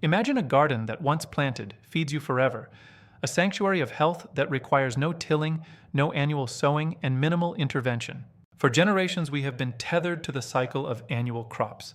Imagine a garden that once planted feeds you forever, a sanctuary of health that requires no tilling, no annual sowing, and minimal intervention. For generations, we have been tethered to the cycle of annual crops,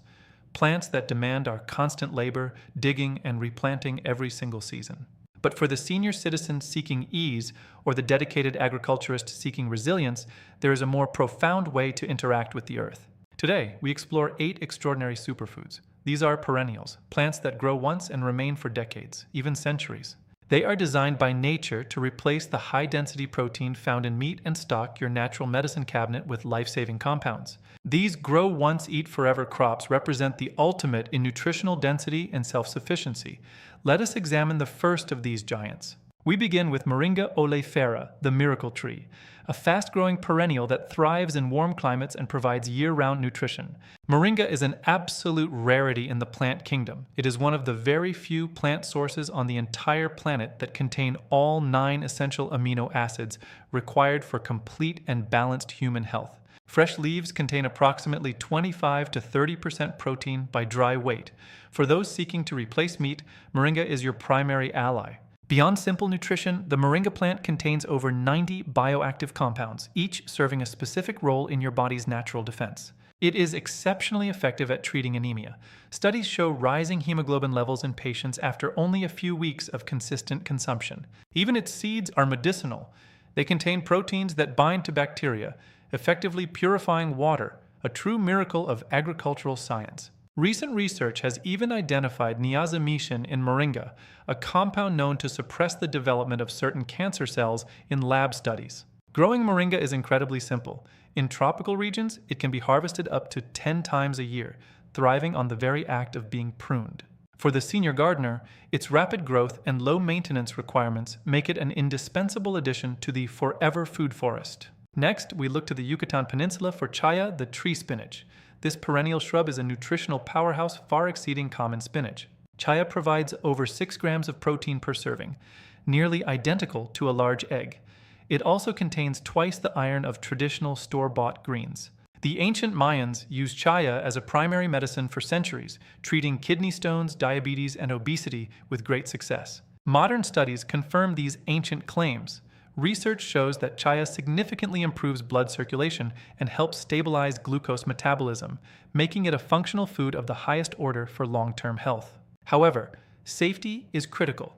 plants that demand our constant labor, digging, and replanting every single season. But for the senior citizen seeking ease or the dedicated agriculturist seeking resilience, there is a more profound way to interact with the earth. Today, we explore 8 extraordinary superfoods. These are perennials, plants that grow once and remain for decades, even centuries. They are designed by nature to replace the high-density protein found in meat and stock your natural medicine cabinet with life-saving compounds. These grow once, eat forever crops represent the ultimate in nutritional density and self-sufficiency. Let us examine the first of these giants. We begin with Moringa oleifera, the miracle tree, a fast-growing perennial that thrives in warm climates and provides year-round nutrition. Moringa is an absolute rarity in the plant kingdom. It is one of the very few plant sources on the entire planet that contain all 9 essential amino acids required for complete and balanced human health. Fresh leaves contain approximately 25 to 30% protein by dry weight. For those seeking to replace meat, Moringa is your primary ally. Beyond simple nutrition, the moringa plant contains over 90 bioactive compounds, each serving a specific role in your body's natural defense. It is exceptionally effective at treating anemia. Studies show rising hemoglobin levels in patients after only a few weeks of consistent consumption. Even its seeds are medicinal. They contain proteins that bind to bacteria, effectively purifying water, a true miracle of agricultural science. Recent research has even identified niacinamide in moringa, a compound known to suppress the development of certain cancer cells in lab studies. Growing moringa is incredibly simple. In tropical regions, it can be harvested up to 10 times a year, thriving on the very act of being pruned. For the senior gardener, its rapid growth and low maintenance requirements make it an indispensable addition to the forever food forest. Next, we look to the Yucatan Peninsula for chaya, the tree spinach. This perennial shrub is a nutritional powerhouse far exceeding common spinach. Chaya provides over 6 grams of protein per serving, nearly identical to a large egg. It also contains twice the iron of traditional store-bought greens. The ancient Mayans used chaya as a primary medicine for centuries, treating kidney stones, diabetes, and obesity with great success. Modern studies confirm these ancient claims. Research shows that chaya significantly improves blood circulation and helps stabilize glucose metabolism, making it a functional food of the highest order for long-term health. However, safety is critical.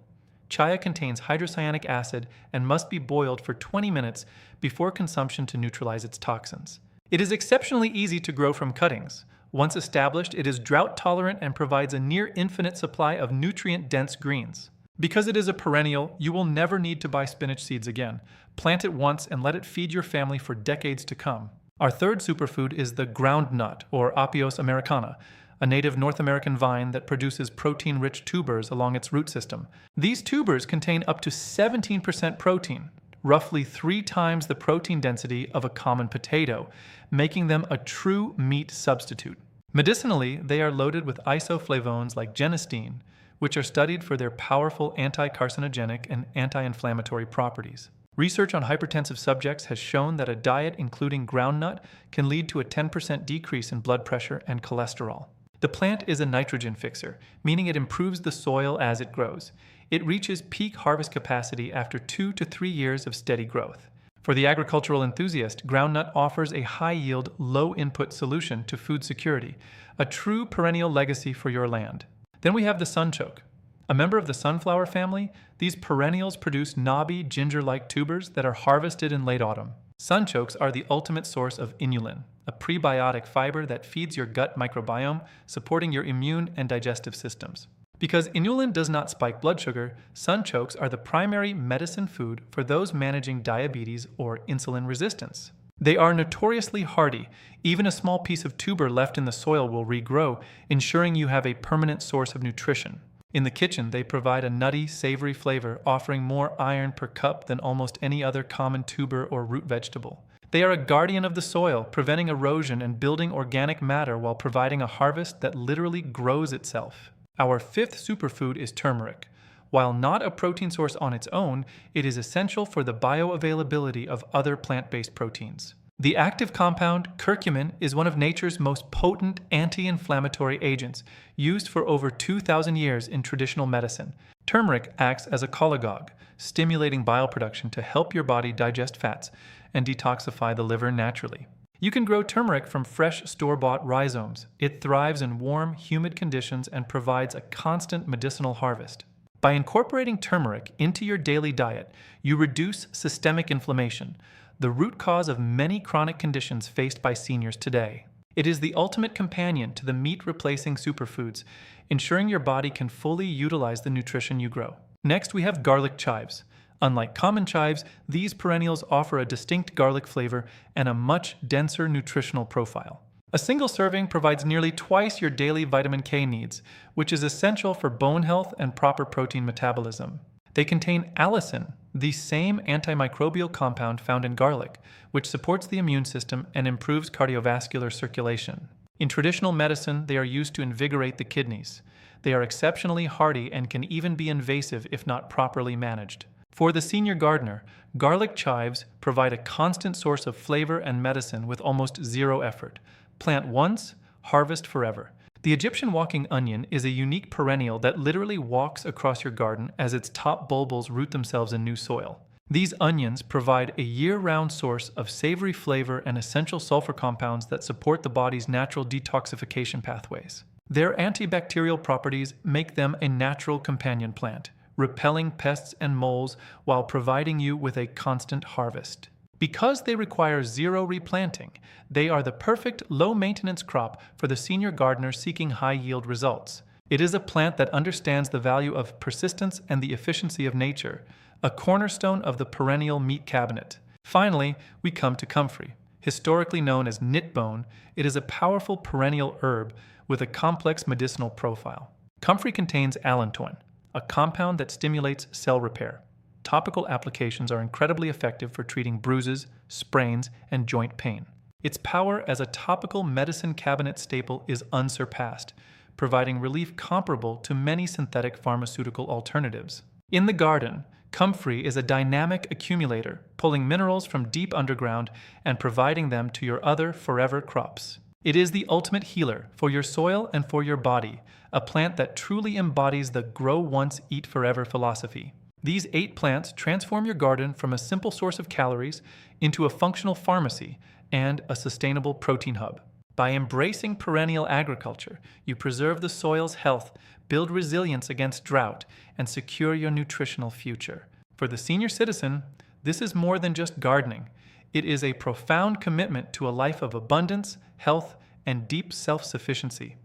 Chaya contains hydrocyanic acid and must be boiled for 20 minutes before consumption to neutralize its toxins. It is exceptionally easy to grow from cuttings. Once established, it is drought-tolerant and provides a near-infinite supply of nutrient-dense greens. Because it is a perennial, you will never need to buy spinach seeds again. Plant it once and let it feed your family for decades to come. Our third superfood is the groundnut, or Apios americana, a native North American vine that produces protein-rich tubers along its root system. These tubers contain up to 17% protein, roughly 3 times the protein density of a common potato, making them a true meat substitute. Medicinally, they are loaded with isoflavones like genistein, which are studied for their powerful anti-carcinogenic and anti-inflammatory properties. Research on hypertensive subjects has shown that a diet including groundnut can lead to a 10% decrease in blood pressure and cholesterol. The plant is a nitrogen fixer, meaning it improves the soil as it grows. It reaches peak harvest capacity after 2 to 3 years of steady growth. For the agricultural enthusiast, groundnut offers a high-yield, low-input solution to food security, a true perennial legacy for your land. Then we have the sunchoke. A member of the sunflower family, these perennials produce knobby, ginger-like tubers that are harvested in late autumn. Sunchokes are the ultimate source of inulin, a prebiotic fiber that feeds your gut microbiome, supporting your immune and digestive systems. Because inulin does not spike blood sugar, sunchokes are the primary medicine food for those managing diabetes or insulin resistance. They are notoriously hardy. Even a small piece of tuber left in the soil will regrow, ensuring you have a permanent source of nutrition. In the kitchen, they provide a nutty, savory flavor, offering more iron per cup than almost any other common tuber or root vegetable. They are a guardian of the soil, preventing erosion and building organic matter while providing a harvest that literally grows itself. Our fifth superfood is turmeric. While not a protein source on its own, it is essential for the bioavailability of other plant-based proteins. The active compound, curcumin, is one of nature's most potent anti-inflammatory agents, used for over 2,000 years in traditional medicine. Turmeric acts as a cholagogue, stimulating bile production to help your body digest fats and detoxify the liver naturally. You can grow turmeric from fresh store-bought rhizomes. It thrives in warm, humid conditions and provides a constant medicinal harvest. By incorporating turmeric into your daily diet, you reduce systemic inflammation, the root cause of many chronic conditions faced by seniors today. It is the ultimate companion to the meat-replacing superfoods, ensuring your body can fully utilize the nutrition you grow. Next, we have garlic chives. Unlike common chives, these perennials offer a distinct garlic flavor and a much denser nutritional profile. A single serving provides nearly twice your daily vitamin K needs, which is essential for bone health and proper protein metabolism. They contain allicin, the same antimicrobial compound found in garlic, which supports the immune system and improves cardiovascular circulation. In traditional medicine, they are used to invigorate the kidneys. They are exceptionally hardy and can even be invasive if not properly managed. For the senior gardener, garlic chives provide a constant source of flavor and medicine with almost zero effort. Plant once, harvest forever. The Egyptian walking onion is a unique perennial that literally walks across your garden as its top bulbils root themselves in new soil. These onions provide a year-round source of savory flavor and essential sulfur compounds that support the body's natural detoxification pathways. Their antibacterial properties make them a natural companion plant, repelling pests and moles while providing you with a constant harvest. Because they require zero replanting, they are the perfect low-maintenance crop for the senior gardener seeking high-yield results. It is a plant that understands the value of persistence and the efficiency of nature, a cornerstone of the perennial meat cabinet. Finally, we come to comfrey. Historically known as knitbone, it is a powerful perennial herb with a complex medicinal profile. Comfrey contains allantoin, a compound that stimulates cell repair. Topical applications are incredibly effective for treating bruises, sprains, and joint pain. Its power as a topical medicine cabinet staple is unsurpassed, providing relief comparable to many synthetic pharmaceutical alternatives. In the garden, comfrey is a dynamic accumulator, pulling minerals from deep underground and providing them to your other forever crops. It is the ultimate healer for your soil and for your body, a plant that truly embodies the grow once, eat forever philosophy. These 8 plants transform your garden from a simple source of calories into a functional pharmacy and a sustainable protein hub. By embracing perennial agriculture, you preserve the soil's health, build resilience against drought, and secure your nutritional future. For the senior citizen, this is more than just gardening. It is a profound commitment to a life of abundance, health, and deep self-sufficiency.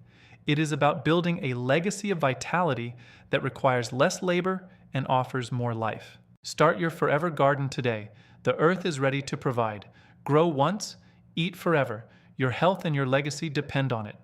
It is about building a legacy of vitality that requires less labor and offers more life. Start your forever garden today. The earth is ready to provide. Grow once, eat forever. Your health and your legacy depend on it.